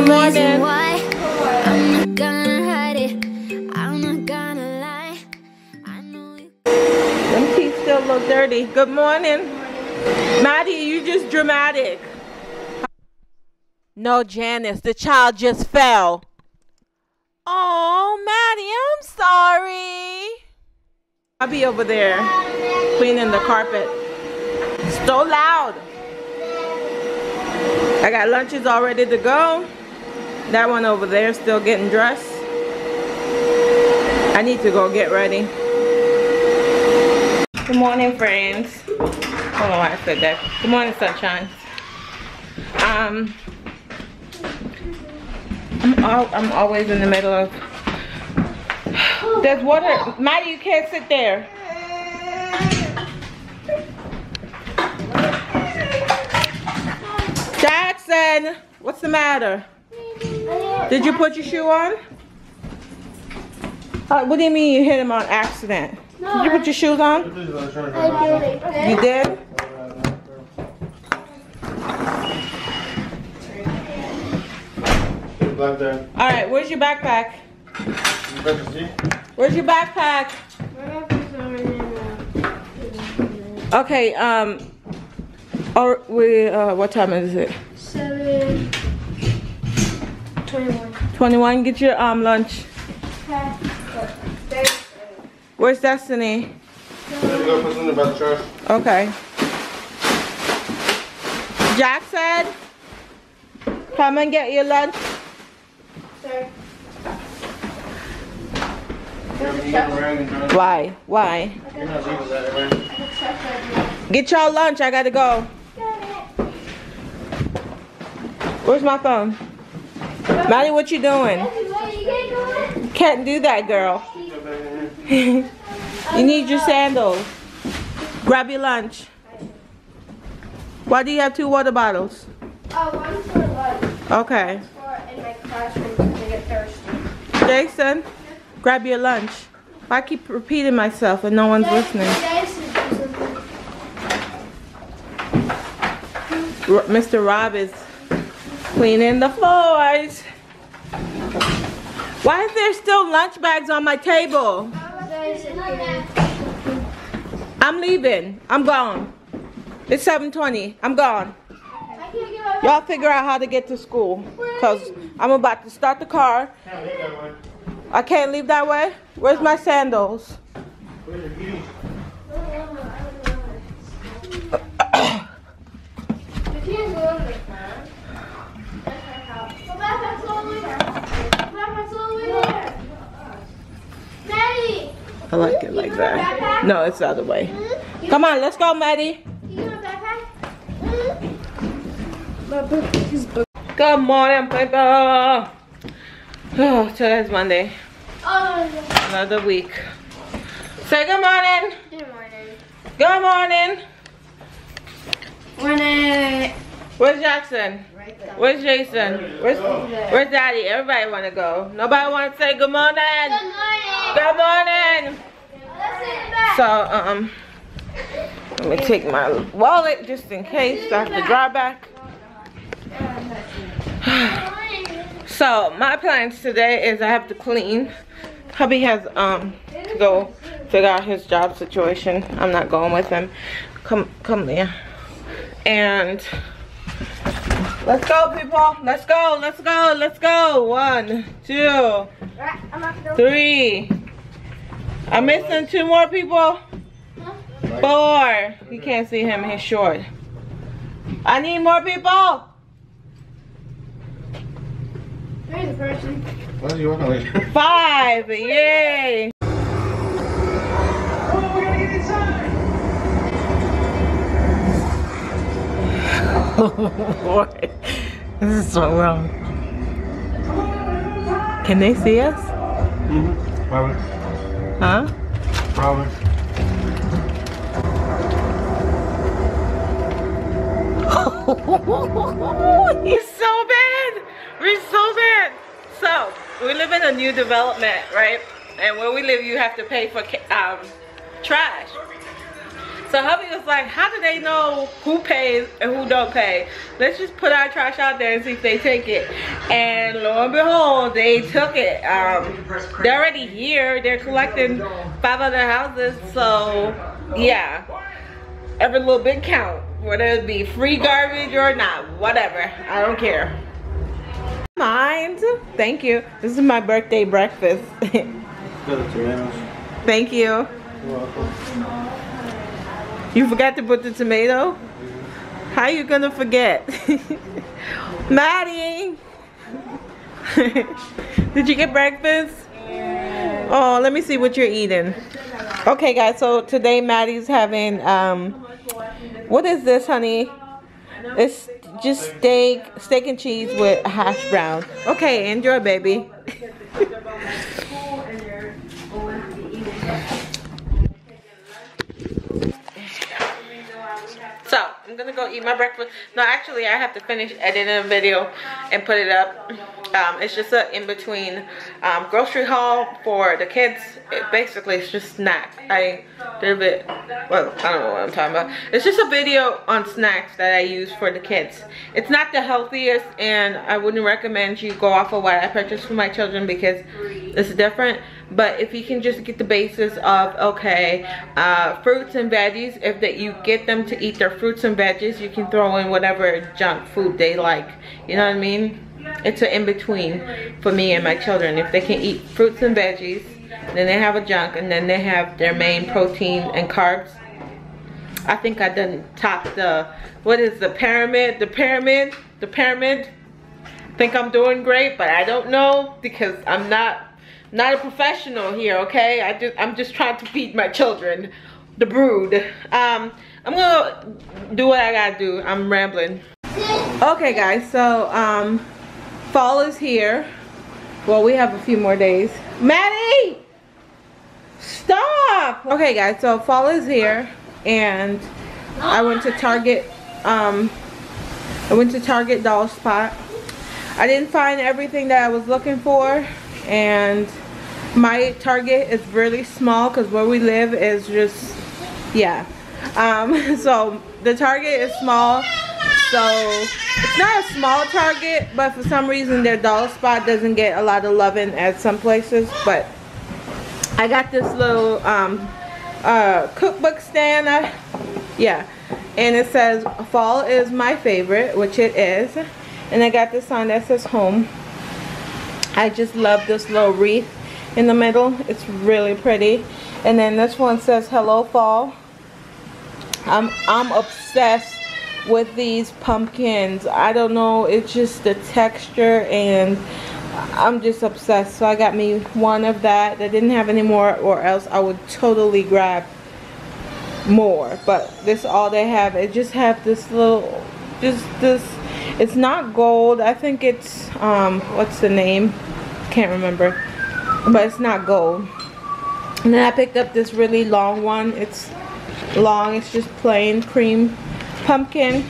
Good morning. I'm not gonna hide it. I'm not gonna lie. I know you. Them teeth still look dirty. Good morning. Maddie, you just dramatic. No, Janice, the child just fell. Oh, Maddie, I'm sorry. I'll be over there cleaning the carpet. So loud. I got lunches all ready to go. That one over there still getting dressed. I need to go get ready. Good morning, friends. I don't know why I said that. Good morning, sunshine. I'm always in the middle of. There's water. Maddie, you can't sit there. Jaxson, what's the matter? Did you put your shoe on? What do you mean you hit him on accident? Did you put your shoes on? You did? Alright, where's your backpack? Where's your backpack? Okay, or what time is it? 7:21. 21, get your lunch. Where's Destiny? Okay. Jaxson, come and get your lunch. Sorry. Why? Why? Get your lunch, I gotta go. Where's my phone? Maddie, what you doing? Can't do that, girl. You need your sandals. Grab your lunch. Why do you have 2 water bottles? One's for lunch. Okay. One's for in my classroom because I get thirsty. Jaxson, grab your lunch. I keep repeating myself and no one's listening. Mr. Rob is cleaning the floors. Why is there still lunch bags on my table? I'm leaving. I'm gone. It's 7:20. I'm gone. Y'all figure out how to get to school. Because I'm about to start the car. I can't leave that way? Where's my sandals? I like it like that. No, it's the other way. Come on, let's go, Maddie. Good morning, people. Oh, today's Monday. Another week. Say good morning. Good morning. Good morning. Morning. Where's Jaxson? Right there. Where's Jason? Where's Daddy? Everybody want to go. Nobody want to say good morning. Good morning. Good morning. So, let me take my wallet just in case I have to drive back. So, my plans today is I have to clean. Hubby has to go figure out his job situation. I'm not going with him. Come there. And let's go, people. Let's go. Let's go. Let's go. 1, 2, 3. I'm missing 2 more people. 4. You can't see him. He's short. I need more people. There's a person. Why is he walking like that? 5. Yay. Oh, we gotta get inside. Boy, this is so wrong. Can they see us? Probably. Huh? Probably. He's so bad. We're so bad. So, we live in a new development, right? And where we live, you have to pay for trash. So hubby was like, how do they know who pays and who don't pay? Let's just put our trash out there and see if they take it. And lo and behold, they took it. They're already here. They're collecting 5 other houses. So yeah, every little bit count, whether it be free garbage or not, whatever. I don't care. Mind. Thank you. This is my birthday breakfast. Thank you. You're welcome. You forgot to put the tomato? How you gonna forget? Maddie! Did you get breakfast? Oh, let me see what you're eating. Okay guys, so today Maddie's having, what is this, honey? It's just steak and cheese with hash brown. Okay, enjoy, baby. So, I'm gonna go eat my breakfast. No, actually, I have to finish editing a video and put it up. It's just a in-between grocery haul for the kids. Basically, it's just snack. I did a bit, well, I don't know what I'm talking about. It's just a video on snacks that I use for the kids. It's not the healthiest, and I wouldn't recommend you go off of what I purchased for my children because it's different. But if you can just get the basis of, okay, fruits and veggies, if that you get them to eat their fruits and veggies, you can throw in whatever junk food they like. You know what I mean? It's an in-between for me and my children. If they can eat fruits and veggies, then they have a junk, and then they have their main protein and carbs. I think I done topped the, what is the pyramid? The pyramid? I think I'm doing great, but I don't know because I'm not a professional here, okay? I'm just trying to feed my children, the brood. I'm gonna do what I gotta do. I'm rambling. Okay guys, so fall is here. Well, we have a few more days. Maddie! Stop! Okay guys, so fall is here, and I went to Target. Dollar Spot. I didn't find everything that I was looking for, and my Target is really small because where we live is just, yeah. So the Target is small, so it's not a small Target, but for some reason their Dollar Spot doesn't get a lot of loving at some places. But I got this little cookbook stand, yeah, and it says fall is my favorite, which it is, and I got this sign that says home. I just love this little wreath in the middle. It's really pretty. And then this one says hello fall. I'm obsessed with these pumpkins. I don't know, it's just the texture, and I'm just obsessed. So I got me one of that. I didn't have any more, or else I would totally grab more. But this is all they have. It just have this little, just this, it's not gold. I think it's what's the name? Can't remember. But it's not gold. And then I picked up this really long one. It's long, it's just plain cream pumpkin.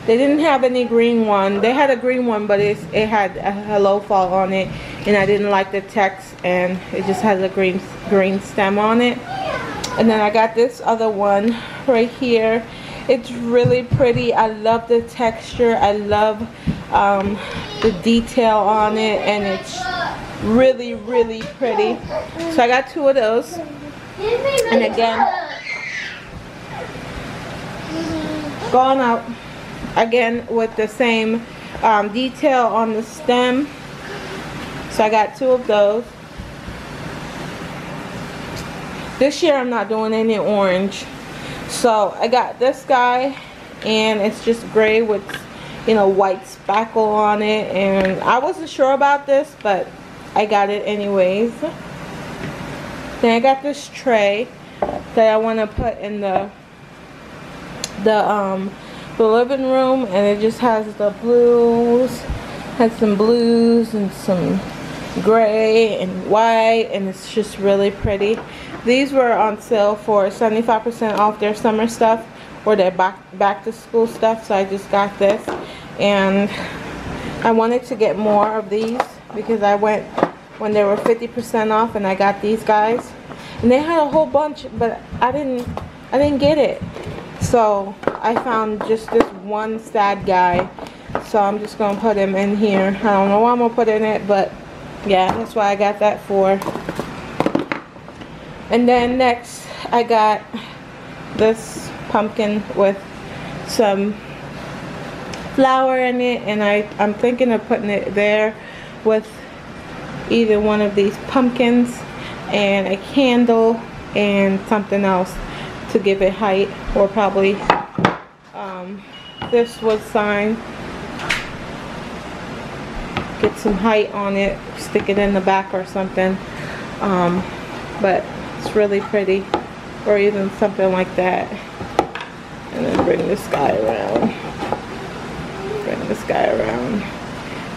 They didn't have any green one. They had a green one, but it had a hello fall on it, and I didn't like the text, and it just has a green stem on it. And then I got this other one right here. It's really pretty. I love the texture. I love the detail on it, and it's really, really pretty. So I got 2 of those. And again, going out again with the same detail on the stem. So I got 2 of those. This year I'm not doing any orange. So I got this guy, and it's just gray with, you know, white spackle on it, and I wasn't sure about this, but I got it anyways. Then I got this tray that I want to put in the living room, and it just has the blues, has some blues and some gray and white, and it's just really pretty. These were on sale for 75% off their summer stuff, or their back to school stuff, so I just got this. And I wanted to get more of these because I went when they were 50% off, and I got these guys, and they had a whole bunch, but I didn't get it. So I found just this one sad guy. So I'm just gonna put them in here. I don't know what I'm gonna put in it, but yeah, that's what I got that for. And then next I got this pumpkin with some flour in it, and I'm thinking of putting it there with either one of these pumpkins and a candle and something else to give it height, or probably this wood sign, get some height on it, stick it in the back or something, but it's really pretty, or even something like that. And then bring this guy around,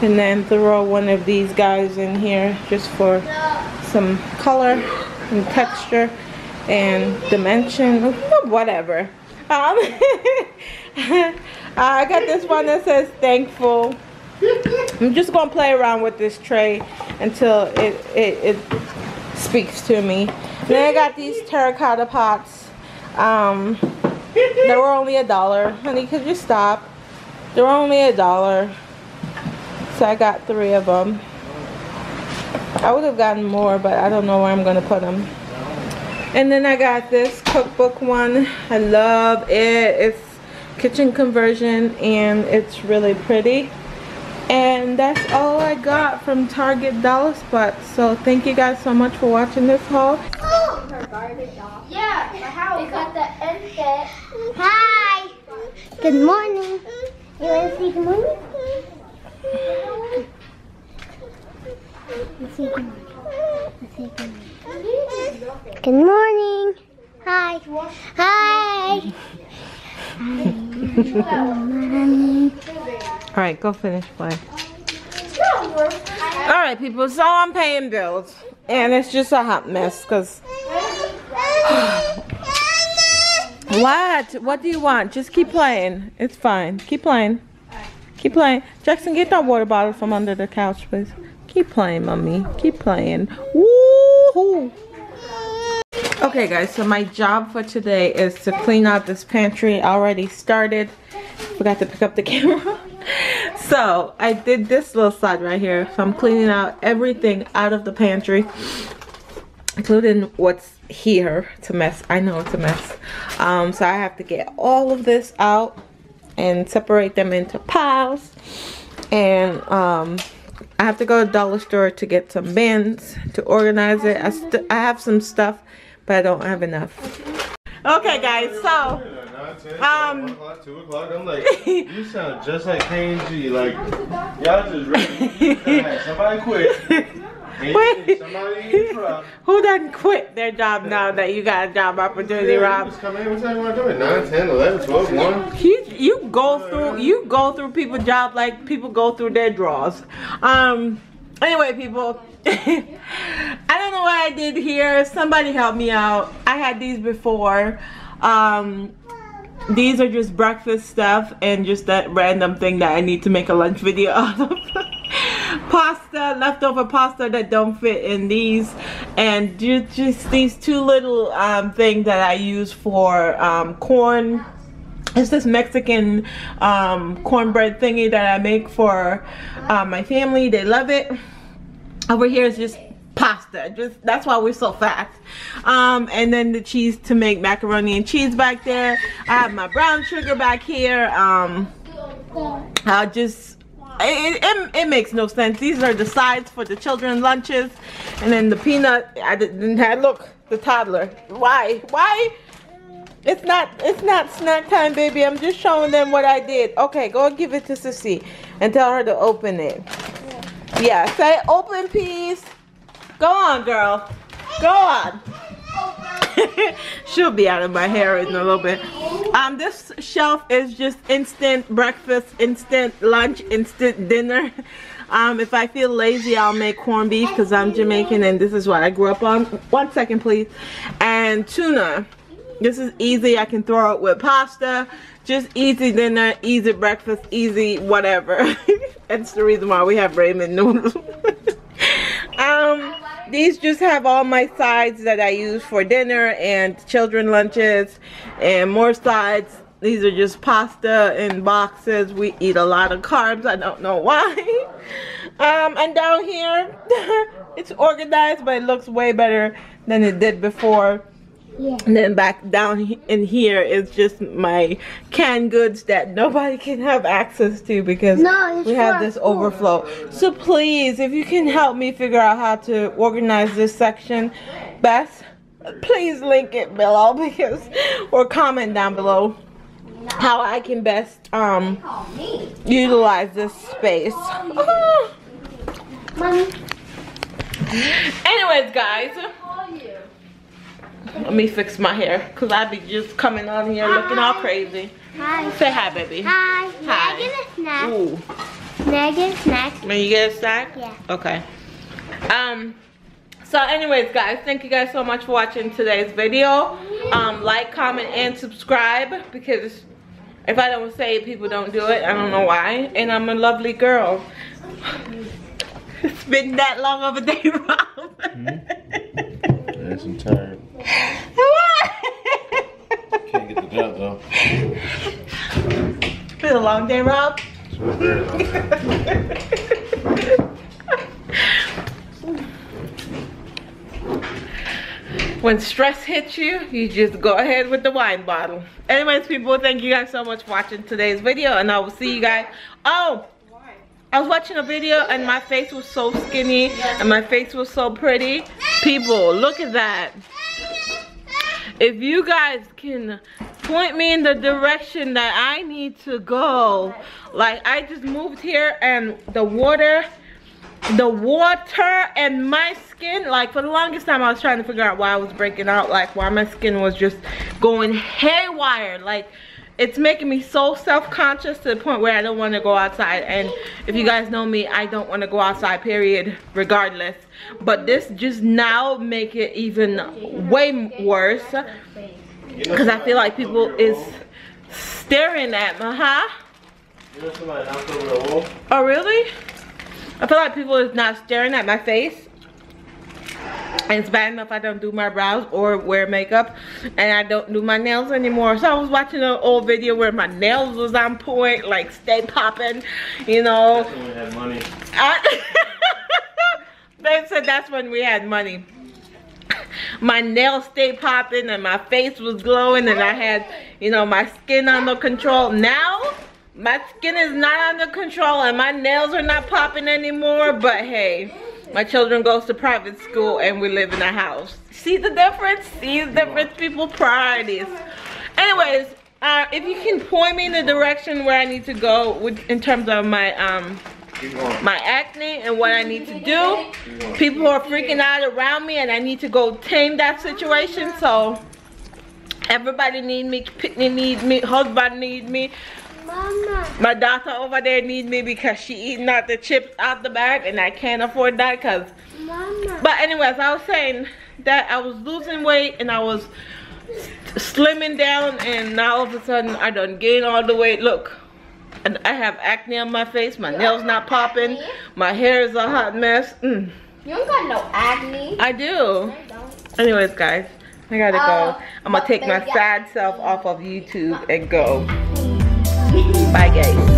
and then throw one of these guys in here just for some color and texture and dimension, whatever. I got this one that says thankful. I'm just gonna play around with this tray until it speaks to me. Then I got these terracotta pots. They were only $1. Honey, could you stop? They were only $1. So I got 3 of them. I would have gotten more, but I don't know where I'm gonna put them. And then I got this cookbook one. I love it. It's kitchen conversion and it's really pretty. And that's all I got from Target Dollar Spot. So thank you guys so much for watching this haul. Her garbage off. Yeah, but how? We got the end bit. Hi. Good morning. You want to say good morning? Let's say good morning. Let's say good morning. Good morning. Hi. Hi. Alright, go finish playing. Alright people, so I'm paying bills. And it's just a hot mess because... What? What do you want? Just keep playing. It's fine. Keep playing. Keep playing. Jackson, get that water bottle from under the couch, please. Keep playing, mommy. Keep playing. Woohoo! Okay guys, so my job for today is to clean out this pantry. I already started. Forgot to pick up the camera. So I did this little side right here. So I'm cleaning out everything out of the pantry, including what's here. It's a mess. I know it's a mess. So I have to get all of this out and separate them into piles. And I have to go to the dollar store to get some bins to organize it. I have some stuff, but I don't have enough. Okay guys, so 1 o'clock, 2 o'clock, I'm like, you sound just like K&G, like y'all just ready. Somebody quit. Wait. Somebody who doesn't quit their job now that you got a job opportunity, Rob? Just come in. What time you want to come in? 9, 10, 11, 12, 1? You go through people's jobs like people go through their drawers. Anyway, people, I don't know what I did here. Somebody help me out. I had these before. These are just breakfast stuff and just that random thing that I need to make a lunch video out of. Pasta, leftover pasta that don't fit in these, and just these 2 little things that I use for corn. It's this Mexican cornbread thingy that I make for my family. They love it. Over here is just pasta. That's why we're so fat. And then the cheese to make macaroni and cheese back there. I have my brown sugar back here. It makes no sense. These are the sides for the children's lunches, and then the peanut. I didn't have, look, the toddler. Why? It's not snack time, baby. I'm just showing them what I did. Okay, go and give it to Sissy and tell her to open it. Yeah, say open, please. Go on, girl. Go on. She'll be out of my hair in a little bit. This shelf is just instant breakfast, instant lunch, instant dinner. If I feel lazy, I'll make corned beef because I'm Jamaican and this is what I grew up on. 1 second, please. And tuna. This is easy. I can throw it with pasta. Just easy dinner, easy breakfast, easy whatever. That's the reason why we have ramen noodles. These just have all my sides that I use for dinner and children lunches, and more sides These are just pasta in boxes. We eat a lot of carbs. I don't know why. And down here, it's organized, but it looks way better than it did before. Yeah. And then back down in here is just my canned goods that nobody can have access to because we have this overflow. So please, if you can help me figure out how to organize this section best, please link it below because, or comment down below how I can best utilize this space. Mommy. Anyways, guys, let me fix my hair because I be just coming on here looking all crazy. Hi. Say hi, baby. Hi. Hi. Can I get a snack? Ooh. Can I get a snack? May you get a snack? Yeah. Okay. So anyways, guys, thank you guys so much for watching today's video. Like, comment, and subscribe because if I don't say it, people don't do it. I don't know why. And I'm a lovely girl. It's been that long of a day, Rob. Yes, I'm tired. What? Can't get the job though. It's been a long day, Rob. It's been a very long time. When stress hits you, you just go ahead with the wine bottle. Anyways, people, thank you guys so much for watching today's video, and I will see you guys. Oh, I was watching a video and my face was so skinny and my face was so pretty. People, look at that. If you guys can point me in the direction that I need to go. Like, I just moved here and the water and my skin, like, for the longest time I was trying to figure out why I was breaking out, like why my skin was just going haywire. Like, it's making me so self-conscious to the point where I don't want to go outside. And if you guys know me, I don't want to go outside, period, regardless. But this just now make it even way worse because I feel like people is staring at me, huh? You know somebody knocked over the wall? Oh, really? I feel like people is not staring at my face. And it's bad enough I don't do my brows or wear makeup, and I don't do my nails anymore. So I was watching an old video where my nails was on point, like stay popping, you know. That's when we had money. They said that's when we had money. My nails stayed popping and my face was glowing and I had, you know, my skin under control. Now my skin is not under control and my nails are not popping anymore, but hey, my children goes to private school and we live in a house. See the difference? See the difference, people? Priorities. Anyways, if you can point me in the direction where I need to go in terms of my my acne and what I need to do. People are freaking out around me and I need to go tame that situation. So everybody need me, Pitney need me, husband need me. Mama. My daughter over there need me because she eating out the chips out the bag and I can't afford that because. Mama. But anyways, I was saying that I was losing weight and I was slimming down, and now all of a sudden I done gained all the weight. Look, and I have acne on my face, my nails not popping, my hair is a hot mess. You don't got no acne. I do. Anyways, guys, I gotta go. I'm gonna take my sad self off of YouTube and go. Bye, guys.